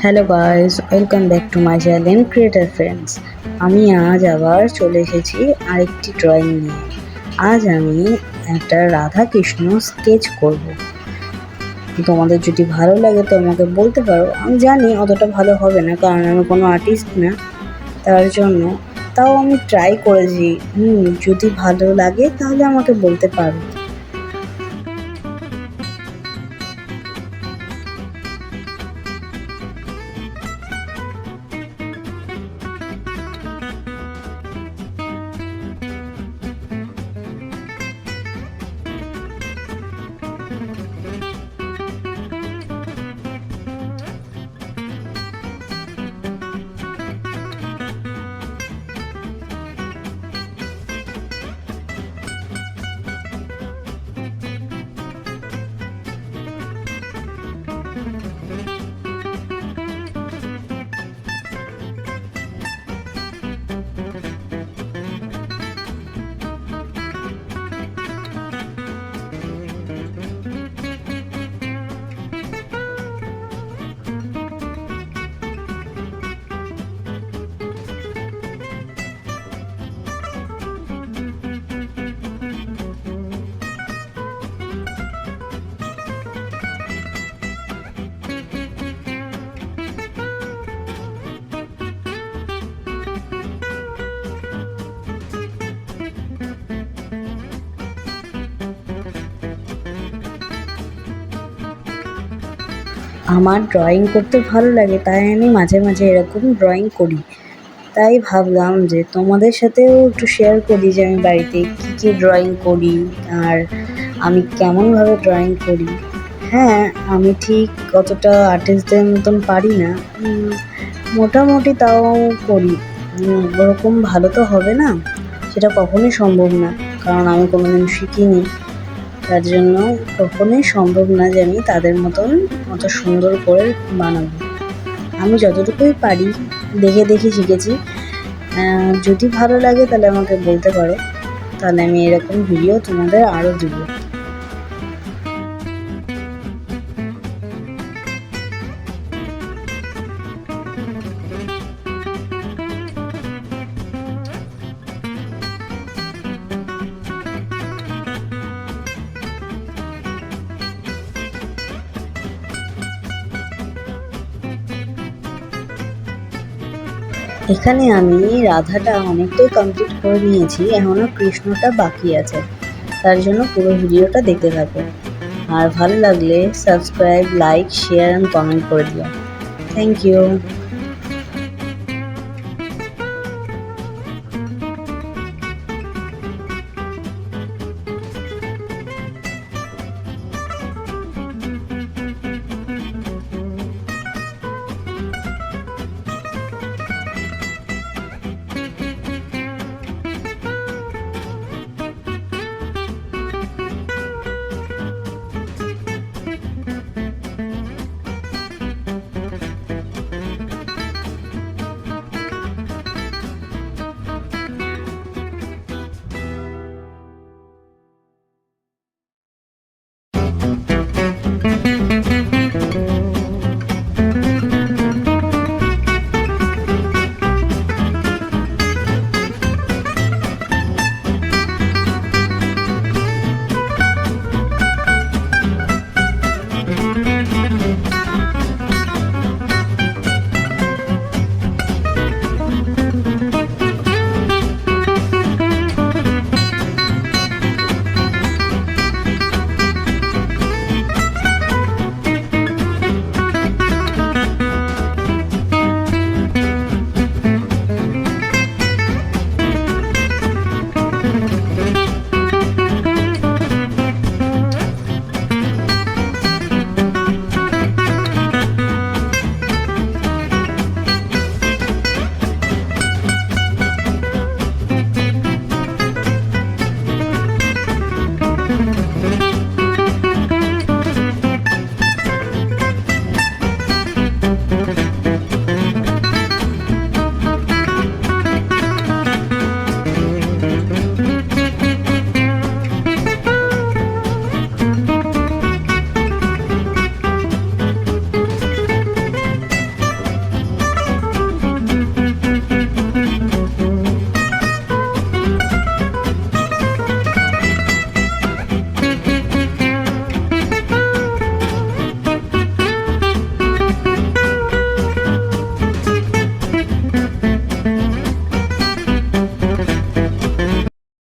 Hello guys, welcome back to my channel creator friends. আমি আজ আবার চলে এসেছি আরেকটি ড্রয়িং নিয়ে। আজ আমি একটা রাধা কৃষ্ণ স্কেচ করব। তোমাদের যদি ভালো লাগে তো আমাকে বলতে পারো। আমি জানি অতটা ভালো হবে না, কারণ আমি কোনো আর্টিস্ট না, তার জন্য তাও আমি ট্রাই করেছি। যদি ভালো লাগে তাহলে আমাকে বলতে পারো। আমার ড্রয়িং করতে ভালো লাগে, তাই আমি মাঝে মাঝে এরকম ড্রয়িং করি। তাই ভাবলাম যে তোমাদের সাথেও একটু শেয়ার করি যে আমি বাড়িতে কী কী ড্রয়িং করি আর আমি কেমনভাবে ড্রয়িং করি। হ্যাঁ, আমি ঠিক অতটা আর্টিস্টদের মতন পারি না, মোটামুটি তাও করি। ওরকম ভালো তো হবে না, সেটা কখনোই সম্ভব না, কারণ আমি কোনোদিন শিখিনি। তার জন্য কখনোই সম্ভব না যে আমি তাদের মতন অত সুন্দর করে বানাবো। আমি যতটুকুই পারি দেখে দেখে শিখেছি। যদি ভালো লাগে তাহলে আমাকে বলতে পারো, তাহলে আমি এরকম ভিডিও তোমাদের আরও দেবো। এখানে আমি রাধাটা অনেকটাই কমপ্লিট করে নিয়েছি, এখনও কৃষ্ণটা বাকি আছে। তার জন্য পুরো ভিডিওটা দেখতে থাকো, আর ভালো লাগলে subscribe, like, share and comment করে দিও। Thank you.